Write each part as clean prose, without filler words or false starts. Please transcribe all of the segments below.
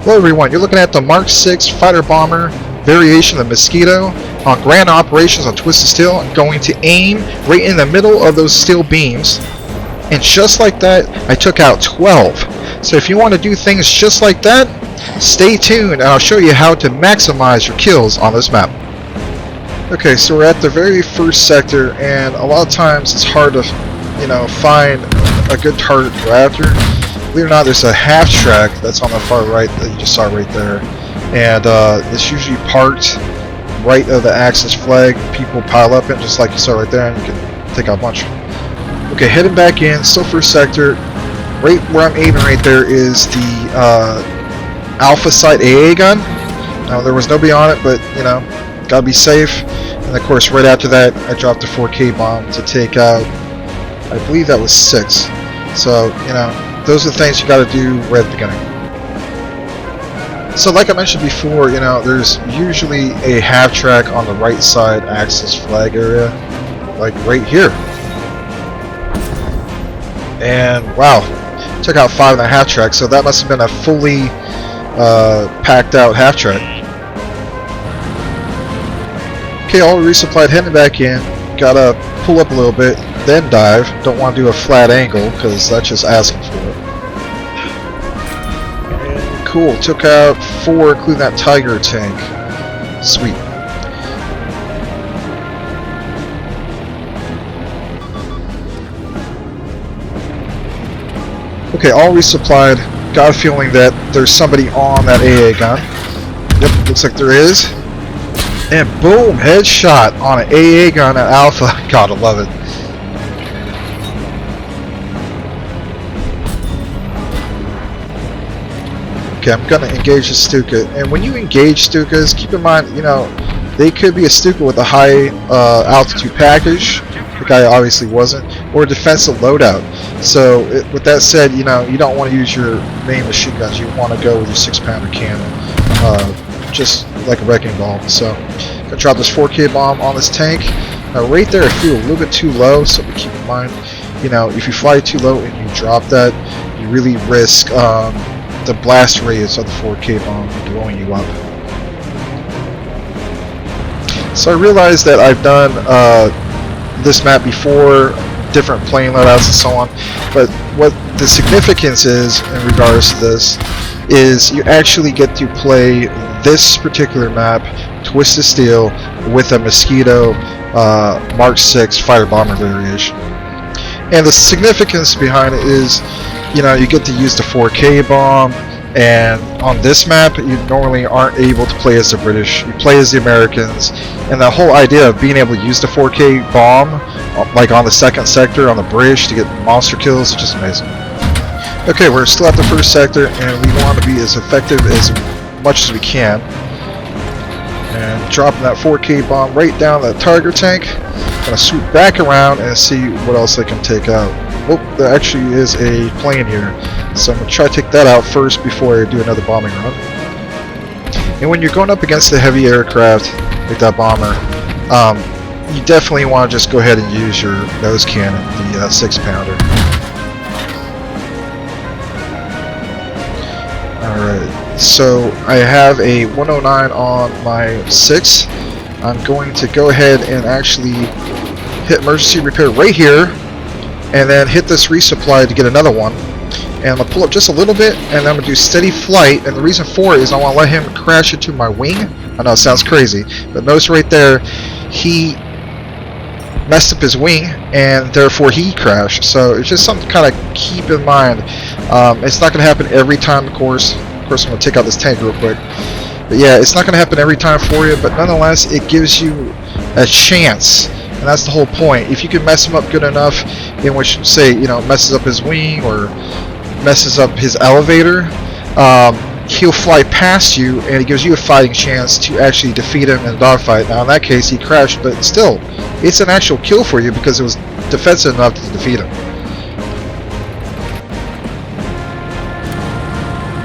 Hello everyone, you're looking at the Mark 6 fighter bomber variation of the Mosquito on ground operations on Twisted Steel. I'm going to aim right in the middle of those steel beams, and just like that I took out 12. So if you want to do things just like that, stay tuned and I'll show you how to maximize your kills on this map. Okay, so we're at the very first sector, and a lot of times it's hard to find a good target to go after. Believe it or not, there's a half track that's on the far right that you just saw right there, and it's usually parked right of the Axis flag. People pile up in just like you saw right there, and you can take out a bunch. Okay, heading back in, still first sector. Right where I'm aiming right there is the Alpha Site AA gun. Now there was nobody on it, but gotta be safe. And of course, right after that, I dropped a 4K bomb to take out, I believe that was 6. So those are the things you got to do right at the beginning. So like I mentioned before, there's usually a half track on the right side Axis flag area, like right here. And wow, took out 5.5 tracks, so that must have been a fully packed out half track. Okay, all resupplied, heading back in. Gotta pull up a little bit, then dive. Don't want to do a flat angle because that's just asking for it. And cool, took out 4, including that Tiger tank. Sweet. Okay, all resupplied. Got a feeling that there's somebody on that AA gun. Yep, looks like there is. And boom, headshot on an AA gun at Alpha. Gotta love it. Okay, I'm gonna engage the Stuka. And when you engage Stukas, keep in mind, they could be a Stuka with a high altitude package. The guy obviously wasn't, or a defensive loadout. So with that said, you don't want to use your main machine guns. You want to go with your 6-pounder cannon. Just like a wrecking ball. So gonna drop this 4K bomb on this tank. Now right there I feel a little bit too low, so keep in mind, if you fly too low and you drop that, you really risk the blast radius of the 4K bomb blowing you up. So I realized that I've done this map before, different plane loadouts and so on, but what the significance is in regards to this is you actually get to play this particular map, Twisted Steel, with a Mosquito Mark 6 fighter bomber variation. And the significance behind it is, you get to use the 4K bomb, and on this map you normally aren't able to play as the British, you play as the Americans, and the whole idea of being able to use the 4K bomb, like on the second sector on the bridge to get monster kills, is just amazing. Okay, we're still at the first sector, and we want to be as effective as much as we can. And dropping that 4K bomb right down that Tiger tank. Gonna swoop back around and see what else I can take out. Oh, there actually is a plane here, so I'm gonna try to take that out first before I do another bombing run. And when you're going up against the heavy aircraft like that bomber, you definitely want to just go ahead and use your nose cannon, the 6-pounder. Alright, so I have a 109 on my 6. I'm going to go ahead and actually hit emergency repair right here, and then hit this resupply to get another one. And I'm going to pull up just a little bit, and then I'm going to do steady flight, and the reason for it is I want to let him crash into my wing. I know it sounds crazy, but notice right there, he messed up his wing, and therefore he crashed. So it's just something to kind of keep in mind. It's not going to happen every time, of course. Of course, I'm going to take out this tank real quick. But yeah, it's not going to happen every time for you, but nonetheless, it gives you a chance. And that's the whole point. If you can mess him up good enough, in which, say, messes up his wing or messes up his elevator, he'll fly past you, and it gives you a fighting chance to actually defeat him in a dogfight. Now, in that case, he crashed, but still, it's an actual kill for you because it was defensive enough to defeat him.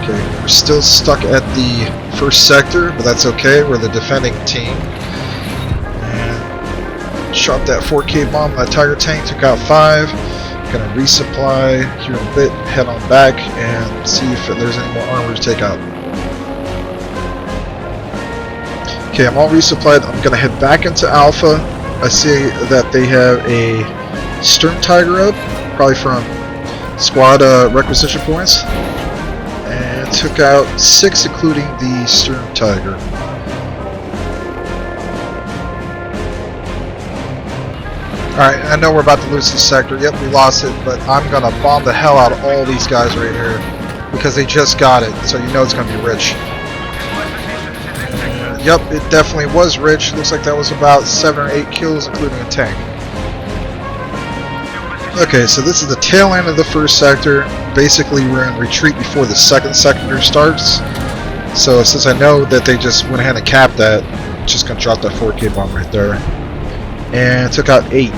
Okay, we're still stuck at the first sector, but that's okay. We're the defending team. And shot that 4K bomb on that Tiger tank, took out 5. Gonna resupply here in a bit, head on back, and see if there's any more armor to take out. Okay, I'm all resupplied. I'm gonna head back into Alpha. I see that they have a Stern Tiger up, probably from squad requisition points, and took out 6, including the Stern Tiger. Alright, I know we're about to lose this sector. Yep, we lost it, but I'm gonna bomb the hell out of all these guys right here because they just got it, so you know it's gonna be rich. Yep, it definitely was rich. Looks like that was about 7 or 8 kills, including a tank. Okay, so this is the tail end of the first sector. Basically, we're in retreat before the second sector starts. So since I know that they just went ahead and capped that, I'm just gonna drop that 4K bomb right there. And took out 8.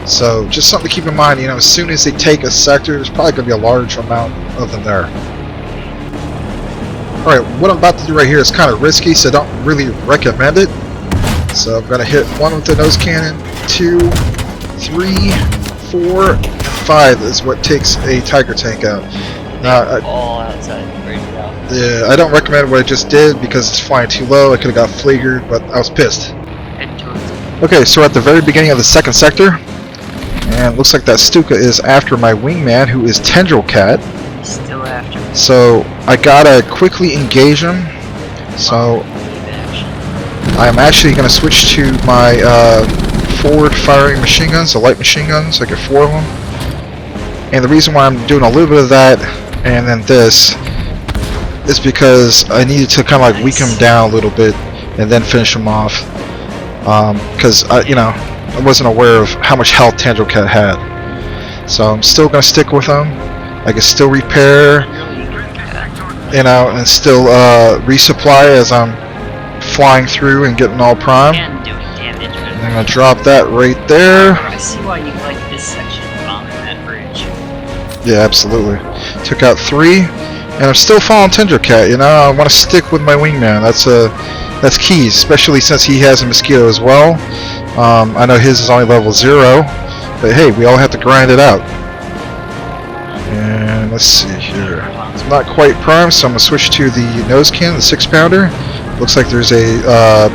So just something to keep in mind, you know, as soon as they take a sector, there's probably going to be a large amount of them there. Alright, what I'm about to do right here is kind of risky, so I don't really recommend it. So I'm going to hit 1 with the nose cannon, 2, 3, 4, and 5 is what takes a Tiger tank out. Now, all outside the bridge now. Yeah, I don't recommend what I just did because it's flying too low. I could have got flagered, but I was pissed. Okay, so we're at the very beginning of the second sector, and looks like that Stuka is after my wingman, who is Tendril Cat. Still after me. So I gotta quickly engage him. So I'm actually gonna switch to my forward firing machine guns, the light machine guns. I get 4 of them. And the reason why I'm doing a little bit of that and then this is because I needed to kind of like weaken him down a little bit and then finish him off. Because you know, I wasn't aware of how much health Tendril Cat had, so I'm still gonna stick with him. I can still repair, you know, and still resupply as I'm flying through and getting all prime. And doing damage. I'm gonna drop that right there. I see why you like this section bombing that bridge. Yeah, absolutely. Took out 3, and I'm still following Tendril Cat. You know, I want to stick with my wingman. That's key, especially since he has a Mosquito as well. I know his is only level 0, but hey, we all have to grind it out. And let's see here. It's not quite prime, so I'm going to switch to the nose cannon, the 6-pounder. Looks like there's a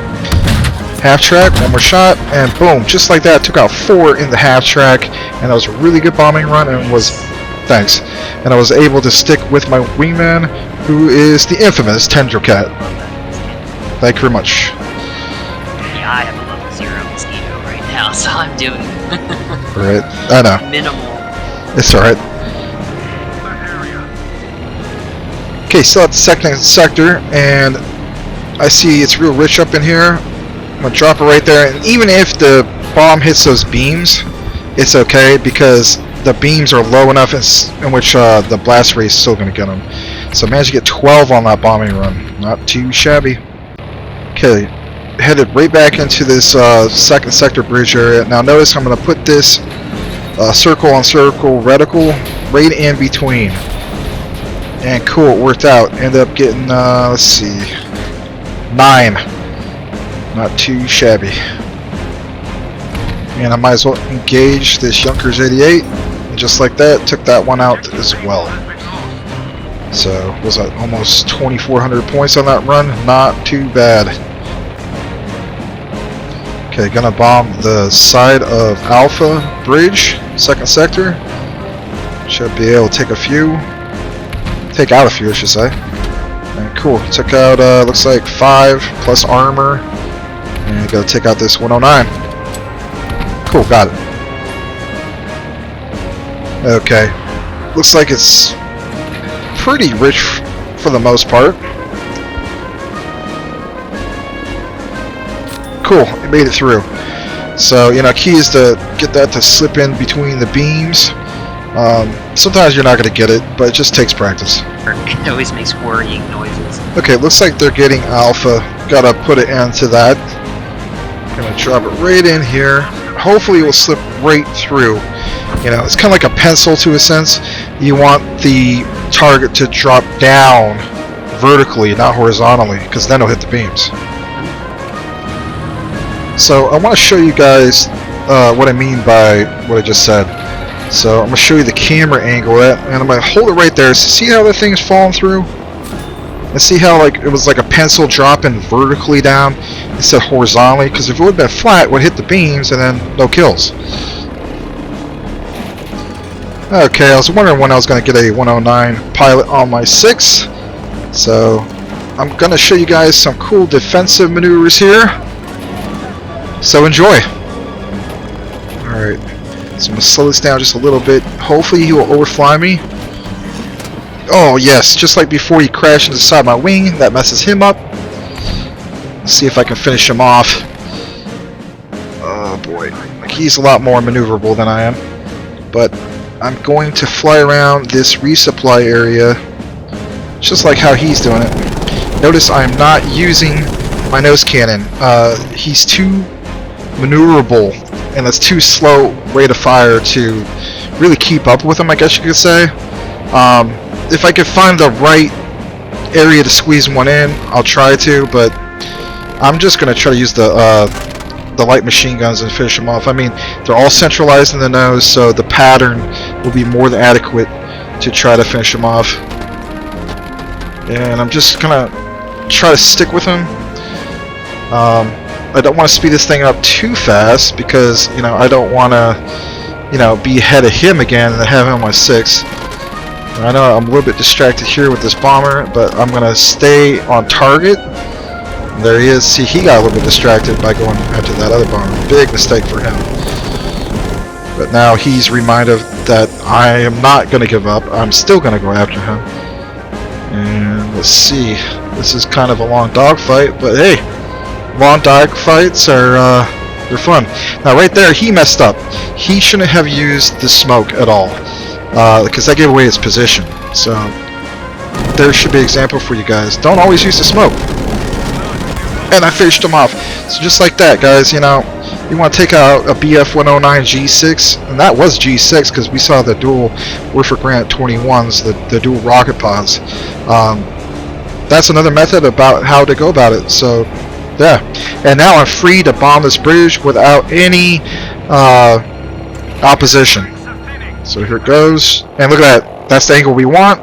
half track, 1 more shot, and boom, just like that, took out 4 in the half track, and that was a really good bombing run, and was, thanks, and I was able to stick with my wingman, who is the infamous Tendril Cat. Thank you very much. Yeah, I have a level 0 Mosquito right now, so I'm doing Right, I know. minimal. It's alright. Okay, still at the second sector, and I see it's real rich up in here. I'm gonna drop it right there, and even if the bomb hits those beams, it's okay because the beams are low enough in which the blast rate is still gonna get them. So I managed to get 12 on that bombing run. Not too shabby. Okay, headed right back into this second sector bridge area. Now notice I'm going to put this circle on circle reticle right in between. And cool, it worked out. Ended up getting, let's see, 9. Not too shabby. And I might as well engage this Junkers 88. And just like that, took that one out as well. So, was that almost 2,400 points on that run? Not too bad. Okay, gonna bomb the side of Alpha Bridge, second sector. Should be able to take out a few, I should say. And cool, took out, looks like 5 plus armor. And gotta take out this 109. Cool, got it. Okay, looks like it's pretty rich for the most part. Cool, it made it through. So, you know, key is to get that to slip in between the beams. Sometimes you're not going to get it, but it just takes practice. It always makes worrying noises. Okay, looks like they're getting alpha. Gotta put it into that. Gonna drop it right in here. Hopefully it will slip right through. You know, it's kind of like a pencil to a sense. You want the target to drop down vertically, not horizontally, because then it'll hit the beams. So I want to show you guys what I mean by what I just said. So I'm going to show you the camera angle, and I'm going to hold it right there. So see how the thing is falling through? And see how like it was like a pencil dropping vertically down instead of horizontally? Because if it would have been flat, it would hit the beams and then no kills. Okay, I was wondering when I was going to get a 109 pilot on my 6. So I'm going to show you guys some cool defensive maneuvers here. So enjoy. Alright, so I'm going to slow this down just a little bit. Hopefully he will overfly me. Oh yes, just like before he crashed into the side of my wing, that messes him up. Let's see if I can finish him off. Oh boy, like he's a lot more maneuverable than I am. But I'm going to fly around this resupply area, just like how he's doing it. Notice I'm not using my nose cannon. He's too maneuverable, and that's too slow rate of fire to really keep up with him, I guess you could say. If I could find the right area to squeeze one in, I'll try to, but I'm just going to try to use the light machine guns and finish them off. I mean, they're all centralized in the nose, so the pattern will be more than adequate to try to finish them off. And I'm just going to try to stick with him. I don't want to speed this thing up too fast because, you know, I don't want to, you know, be ahead of him again and have him on my 6. I know I'm a little bit distracted here with this bomber, but I'm going to stay on target. There he is. See, he got a little bit distracted by going after that other bomber. Big mistake for him. But now he's reminded that I am not going to give up. I'm still going to go after him. And let's see. This is kind of a long dogfight, but hey, long dogfights are they're fun. Now right there, he messed up. He shouldn't have used the smoke at all, because that gave away his position. So there should be an example for you guys. Don't always use the smoke. And I finished him off. So just like that, guys, you know, you want to take out a BF 109 G6, and that was G6 because we saw the dual Warfare Grant 21s, the dual rocket pods. That's another method about how to go about it. So yeah, and now I'm free to bomb this bridge without any opposition. So here it goes, and look at that. That's the angle we want.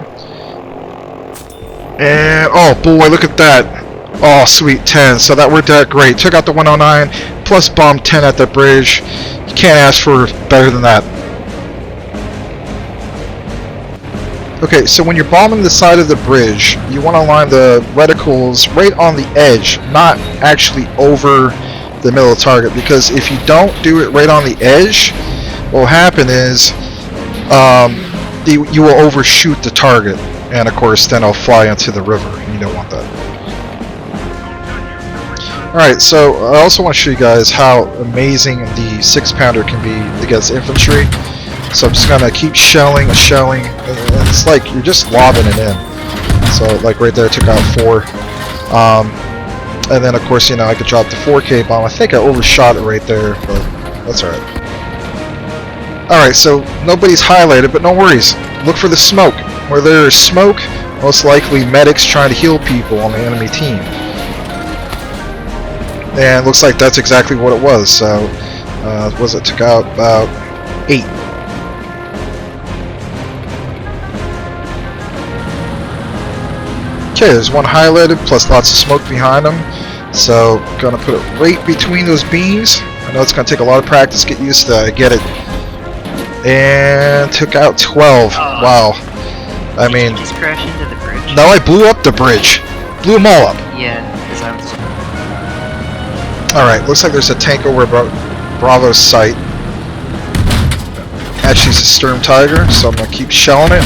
And oh boy, look at that. Oh, sweet 10. So that worked out great. Took out the 109, plus bombed 10 at the bridge. You can't ask for better than that. Okay, so when you're bombing the side of the bridge, you want to line the reticles right on the edge, not actually over the middle of the target. Because if you don't do it right on the edge, what will happen is you will overshoot the target. And of course, then it'll fly into the river. And you don't want that. Alright, so I also want to show you guys how amazing the 6-pounder can be against infantry. So I'm just going to keep shelling, and it's like you're just lobbing it in. So like right there, I took out 4. And then of course, you know, I could drop the 4K bomb. I think I overshot it right there, but that's alright. Alright, so nobody's highlighted, but no worries. Look for the smoke. Where there is smoke, most likely medics trying to heal people on the enemy team. And it looks like that's exactly what it was. So, it took out about 8. Okay, there's one highlighted, plus lots of smoke behind them. So, gonna put it right between those beams. I know it's gonna take a lot of practice to get used to. I get it. And took out 12. Wow. I mean, did you just crash into the bridge? No, I blew up the bridge. Blew them all up. Yeah, because I was. Alright, looks like there's a tank over Bravo's site. Actually, it's a Sturm Tiger, so I'm going to keep shelling it.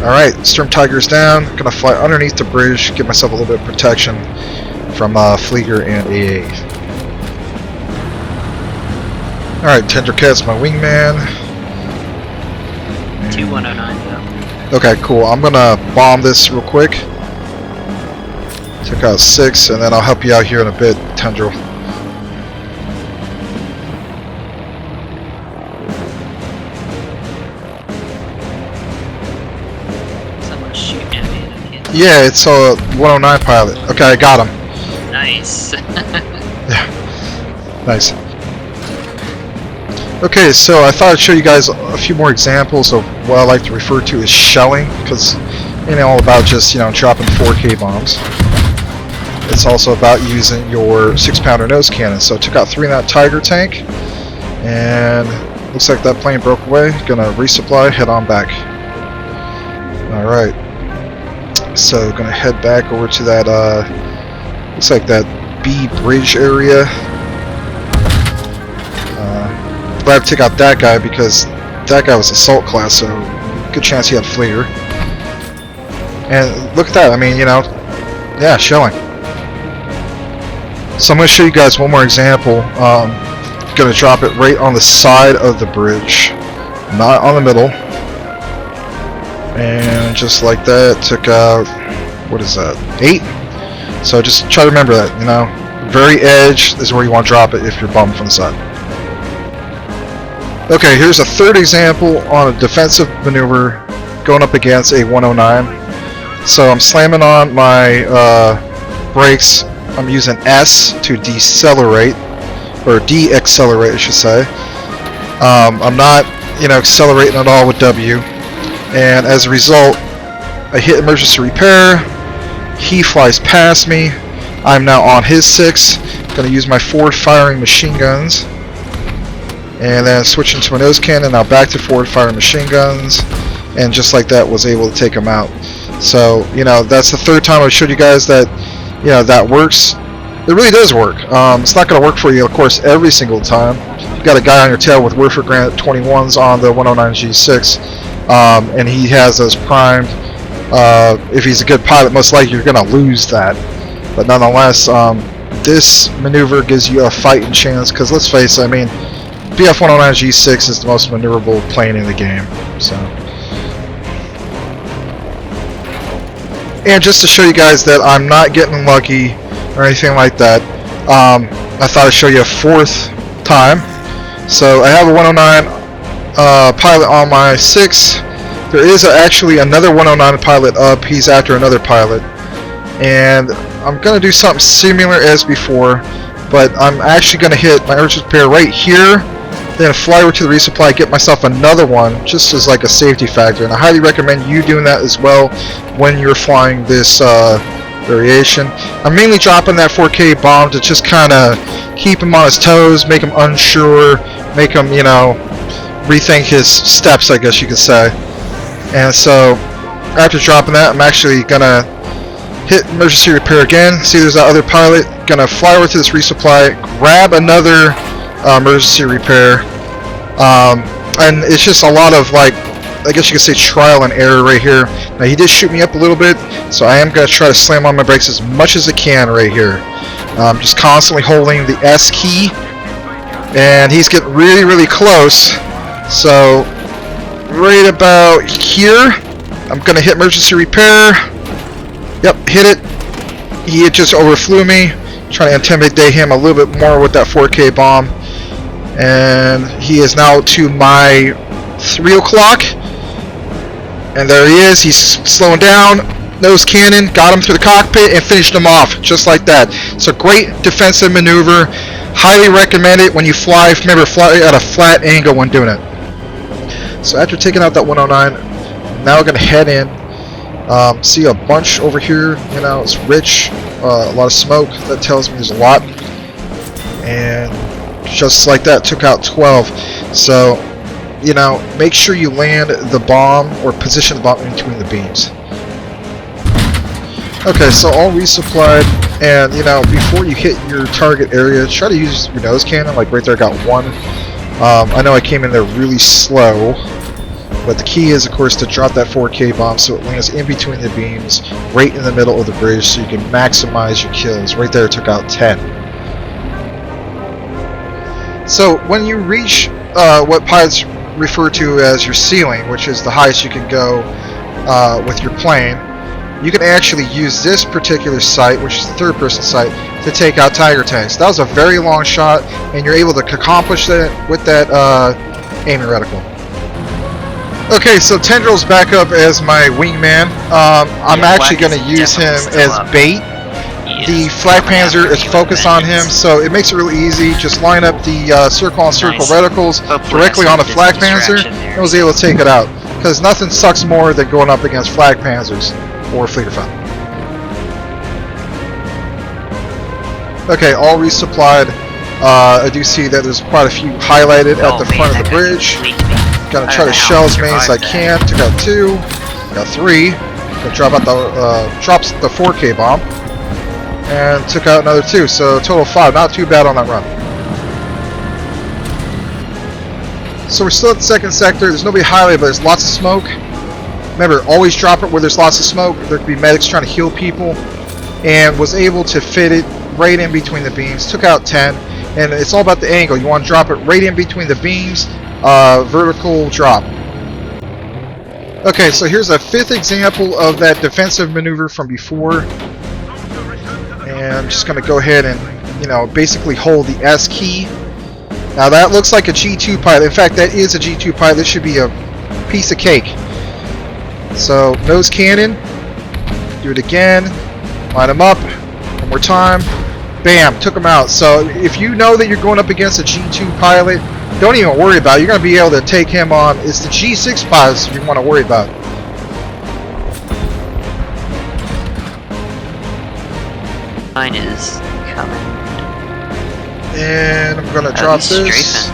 Alright, Sturm Tiger's down. I'm going to fly underneath the bridge, give myself a little bit of protection from Flieger and AA. Alright, Tendercat's my wingman. 2109, yeah. Okay, cool. I'm going to bomb this real quick. Took out 6, and then I'll help you out here in a bit, Tendril. Someone's shooting at me and I'm hitting. Yeah, it's a 109 pilot. Okay, I got him. Nice. Yeah. Nice. Okay, so I thought I'd show you guys a few more examples of what I like to refer to as shelling, because ain't all about just, you know, dropping 4K bombs. It's also about using your 6-pounder nose cannon. So I took out 3 in that Tiger tank, and looks like that plane broke away. Gonna resupply, head on back. Alright. So gonna head back over to that, looks like that B bridge area. Glad to take out that guy because that guy was assault class, so good chance he had fleer. And look at that, I mean, you know, yeah, shelling. So I'm going to show you guys one more example. Going to drop it right on the side of the bridge, not on the middle. And just like that, took out, what is that, 8? So just try to remember that, you know, very edge is where you want to drop it if you're bumped from the side. Okay, here's a third example on a defensive maneuver going up against a 109. So I'm slamming on my brakes. I'm using S to decelerate, or de-accelerate I should say. I'm not, you know, accelerating at all with W. And as a result, I hit emergency repair. He flies past me. I'm now on his 6. Going to use my forward firing machine guns. And then switching to my nose cannon, now back to forward fire machine guns, and just like that was able to take them out. So, you know, that's the third time I showed you guys that, you know, that works. It really does work. It's not going to work for you, of course, every single time. You got a guy on your tail with Werfer Granite 21s on the 109 G6, and he has those primed. If he's a good pilot, most likely you're going to lose that. But nonetheless, this maneuver gives you a fighting chance, because let's face it, I mean, BF 109 G6 is the most maneuverable plane in the game. So, and just to show you guys that I'm not getting lucky or anything like that, I thought I'd show you a 4th time. So I have a 109 pilot on my 6. There is actually another 109 pilot up. He's after another pilot, and I'm gonna do something similar as before, but I'm actually gonna hit my emergency repair right here. Then fly over to the resupply, get myself another one, just as like a safety factor. And I highly recommend you doing that as well when you're flying this variation. I'm mainly dropping that 4K bomb to just kind of keep him on his toes, make him unsure, make him, you know, rethink his steps, I guess you could say. And so, after dropping that, I'm actually gonna hit emergency repair again. See, there's that other pilot. Gonna fly over to this resupply, grab another emergency repair, and it's just a lot of, like, I guess you could say trial and error right here. Now he did shoot me up a little bit, so I am going to try to slam on my brakes as much as I can right here. Just constantly holding the S key, and he's getting really, really close. So right about here, I'm going to hit emergency repair. Yep, hit it. He just overflew me, trying to intimidate him a little bit more with that 4K bomb. And he is now to my 3 o'clock. And there he is. He's slowing down. Nose cannon. Got him through the cockpit and finished him off. Just like that. It's a great defensive maneuver. Highly recommend it when you fly. Remember, fly at a flat angle when doing it. So after taking out that 109, now we're going to head in. See a bunch over here. You know, it's rich. A lot of smoke. That tells me there's a lot. And just like that, took out 12. So, you know, make sure you land the bomb or position the bomb in between the beams. Okay, so all resupplied, and you know, before you hit your target area, try to use your nose cannon. Like right there, I got 1. I know I came in there really slow, but the key is, of course, to drop that 4K bomb so it lands in between the beams, right in the middle of the bridge, so you can maximize your kills. Right there, it took out 10. So when you reach what pilots refer to as your ceiling, which is the highest you can go with your plane, you can actually use this particular sight, which is the third-person sight, to take out Tiger tanks. That was a very long shot, and you're able to accomplish that with that aiming reticle. Okay, so Tendrill's back up as my wingman. I'm actually going to use him as bait. The Flak Panzer is focused on him, so it makes it really easy. Just line up the circle-on-circle reticles directly on the Flak Panzer, and was able to take it out. Because nothing sucks more than going up against flag panzers or Fliegerfeld. Okay, all resupplied. I do see that there's quite a few highlighted at the front of the bridge. Gonna try to shell as many as I can. Took out 2, got 3. Gonna drop out the drops the 4K bomb, and took out another 2. So total 5. Not too bad on that run. So we're still at the second sector. There's nobody highlighted, but there's lots of smoke. Remember, always drop it where there's lots of smoke. There could be medics trying to heal people, and was able to fit it right in between the beams. Took out 10, and it's all about the angle. You want to drop it right in between the beams. Vertical drop. Okay, so here's a 5th example of that defensive maneuver from before, and I'm just going to go ahead and, you know, basically hold the S key. Now that looks like a G2 pilot. In fact, that is a G2 pilot. This should be a piece of cake. So nose cannon, do it again, line them up, one more time, bam, took them out. So if you know that you're going up against a G2 pilot, don't even worry about it. You're going to be able to take him on. It's the G6 pilots you want to worry about. Mine is coming. And I'm going to drop this.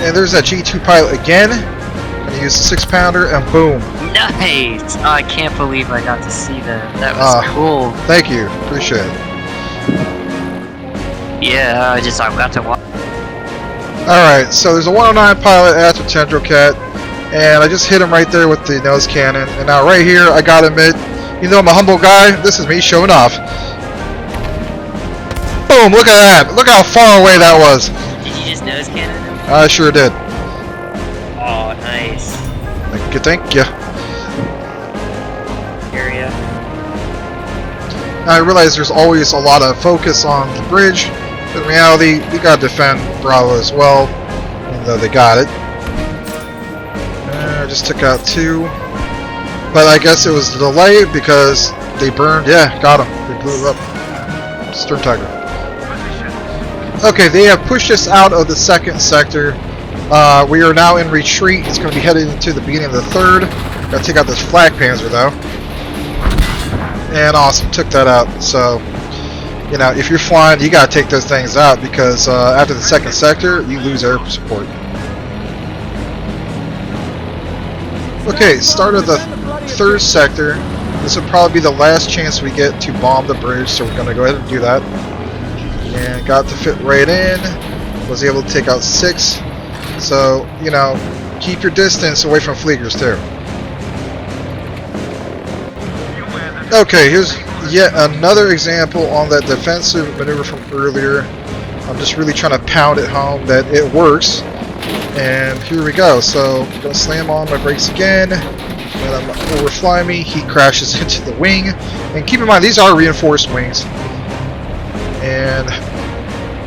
And there's that G2 pilot again. I'm going to use the 6-pounder and boom. Nice! Oh, I can't believe I got to see that. That was cool. Thank you. Appreciate it. Yeah, I got to watch. Alright, so there's a 109 pilot at the Tendril-Cat, and I just hit him right there with the nose cannon. And now right here, I gotta admit, even though I'm a humble guy, this is me showing off. Boom, look at that. Look how far away that was. Did you just nose cannon him? I sure did. Oh, nice. Thank you. Area. Now I realize there's always a lot of focus on the bridge, but in reality, we gotta defend Bravo as well, even though they got it. I just took out 2, but I guess it was the delay because they burned. Yeah, got them. They blew it up. Stern Tiger. Okay, they have pushed us out of the second sector. We are now in retreat. It's going to be headed into the beginning of the third. Gotta take out this flag panzer though. And awesome, took that out. So, you know, if you're flying, you gotta take those things out because after the second sector, you lose air support. Okay, start of the third sector. This will probably be the last chance we get to bomb the bridge, so we're gonna go ahead and do that. And got to fit right in. Was able to take out 6. So, you know, keep your distance away from Fleegers too. Okay, here's yet another example on that defensive maneuver from earlier. I'm just really trying to pound it home that it works. And here we go. So, I'm going to slam on my brakes again. Let him overfly me. He crashes into the wing. And keep in mind, these are reinforced wings. And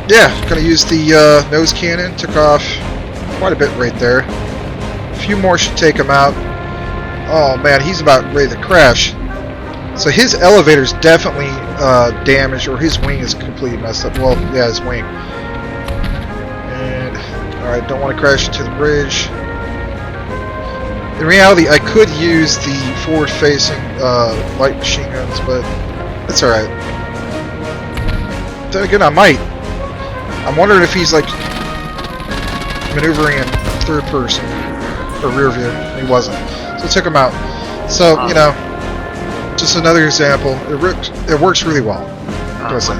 yeah, going to use the nose cannon. Took off quite a bit right there. A few more should take him out. Oh man, he's about ready to crash. So his elevator's definitely damaged, or his wing is completely messed up. Well, yeah, his wing. And alright, don't want to crash into the bridge. In reality, I could use the forward-facing light machine guns, but it's alright. Then again, I might. I'm wondering if he's like maneuvering in third person or rear view. He wasn't. So I took him out. So, you know, just another example. It works really well. What do I say?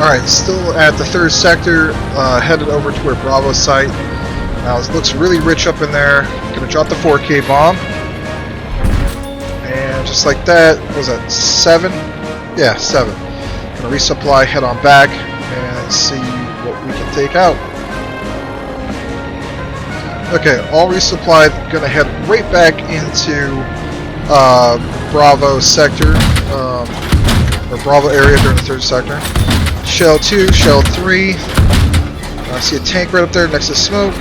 Alright, still at the third sector, headed over to where Bravo's site. Now it looks really rich up in there. Gonna drop the 4K bomb. And just like that, what was that, 7? Yeah, 7. Gonna resupply, head on back, and see what we can take out. Okay, all resupplied. Gonna head right back into Bravo sector, or Bravo area during the third sector. Shell 2, Shell 3. I see a tank right up there next to smoke.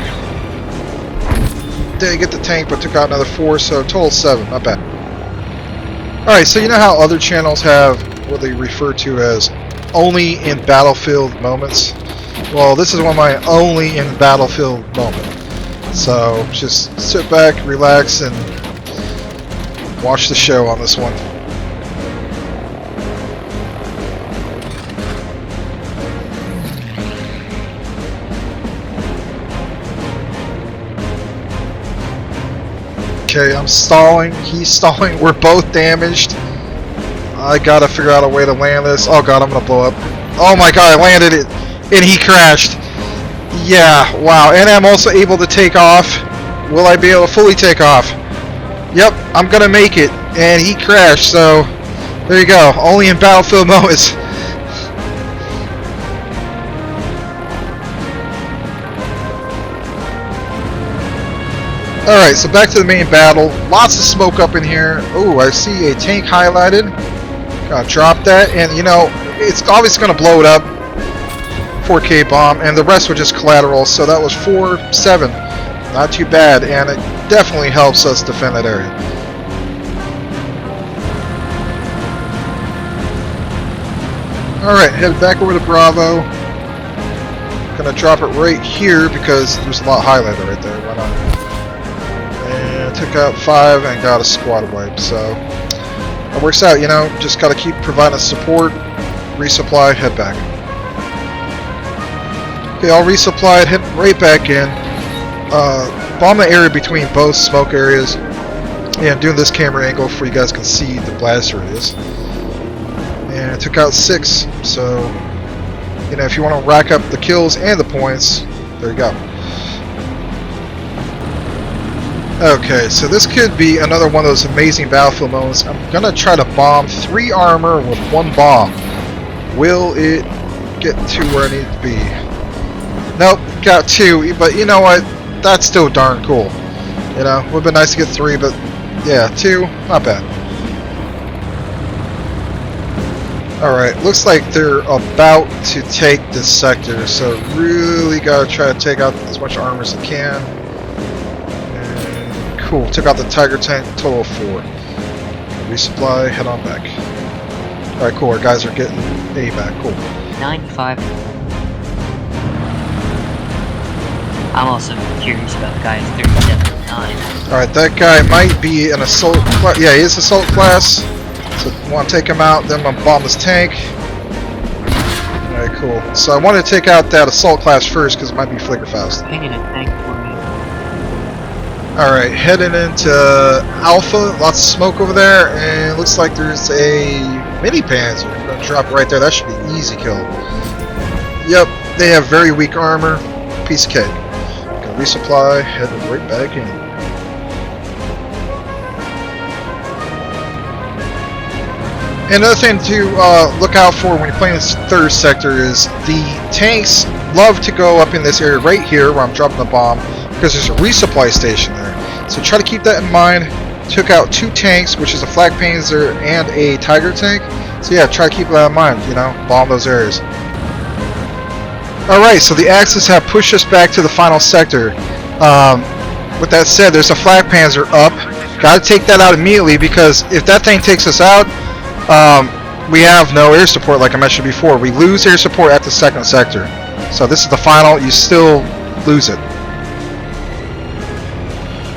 Didn't get the tank, but took out another 4, so total 7. Not bad. Alright, so you know how other channels have what they refer to as only in battlefield moments? Well, this is one of my only in battlefield moments. So just sit back, relax, and watch the show on this one. Okay, I'm stalling. He's stalling. We're both damaged. I gotta figure out a way to land this. Oh god, I'm gonna blow up. Oh my god, I landed it, and he crashed. Yeah, wow. And I'm also able to take off. Will I be able to fully take off? Yep, I'm gonna make it. And he crashed, so there you go. Only in battlefield moments. Alright, so back to the main battle. Lots of smoke up in here. Oh, I see a tank highlighted. Gotta drop that, and you know, it's obviously gonna blow it up. 4K bomb, and the rest were just collateral, so that was 4-7. Not too bad, and it definitely helps us defend that area. Alright, head back over to Bravo. Gonna drop it right here because there's a lot highlighted right there. Why not? And took out 5 and got a squad wipe, so it works out, you know. Just gotta keep providing support, resupply, head back. Okay, I'll resupply it, head right back in. Bomb the area between both smoke areas, and doing this camera angle for you guys can see the blast radius. And I took out 6, so you know, if you want to rack up the kills and the points, there you go. Okay, so this could be another one of those amazing battlefield moments. I'm gonna try to bomb 3 armor with 1 bomb. Will it get to where I need to be? Nope, got 2, but you know what? That's still darn cool. You know, would have been nice to get 3, but yeah, 2, not bad. Alright, looks like they're about to take this sector, so really gotta try to take out as much armor as I can. And cool, took out the Tiger tank, total of 4. Resupply, head on back. Alright, cool, our guys are getting A back, cool. 95. I'm also curious about the guy who's 37-9. Alright, that guy might be an assault class. Yeah, he is assault class. So I want to take him out, then I'm going to bomb this tank. Alright, cool. So I wanted to take out that assault class first because it might be flicker fast. Pinging a tank for me. Alright, heading into Alpha. Lots of smoke over there, and it looks like there's a mini panzer. I'm going to drop it right there. That should be easy kill. Yep, they have very weak armor. Piece of cake. Gonna resupply, head right back in. Another thing to look out for when you're playing this 3rd sector is the tanks love to go up in this area right here where I'm dropping the bomb because there's a resupply station there. So try to keep that in mind. Took out 2 tanks, which is a flak panzer and a Tiger tank. So yeah, try to keep that in mind, you know, bomb those areas. Alright, so the Axis have pushed us back to the final sector. With that said, there's a flak panzer up. Gotta take that out immediately because if that thing takes us out, we have no air support like I mentioned before. We lose air support at the 2nd sector. So this is the final, you still lose it.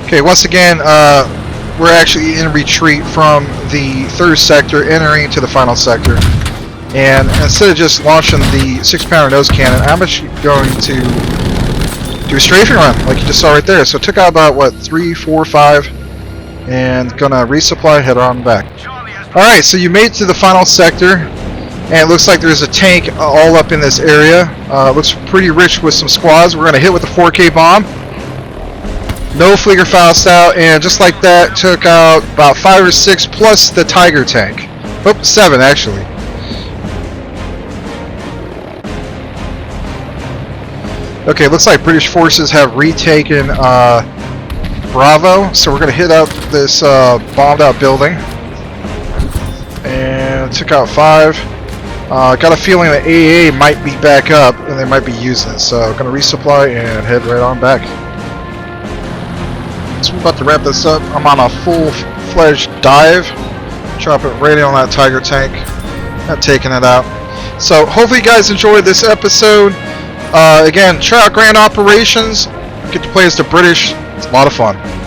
Okay, once again, we're actually in retreat from the 3rd sector, entering into the final sector. And instead of just launching the 6-pounder nose cannon, I'm actually going to do a strafing run, like you just saw right there. So it took out about, what, 3, 4, 5, and gonna resupply, head on back. Alright, so you made it to the final sector, and it looks like there's a tank all up in this area. Looks pretty rich with some squads. We're gonna hit with the 4K bomb. No flicker faust out, and just like that, took out about 5 or 6 plus the Tiger tank. Oh, 7 actually. Okay, looks like British forces have retaken Bravo, so we're going to hit out this bombed out building. And took out 5. Got a feeling that AA might be back up and they might be using it, so going to resupply and head right on back. So we're about to wrap this up. I'm on a full-fledged dive. Drop it right in on that Tiger tank. Not taking it out. So hopefully you guys enjoyed this episode. Again, try out Grand Operations. Get to play as the British. It's a lot of fun.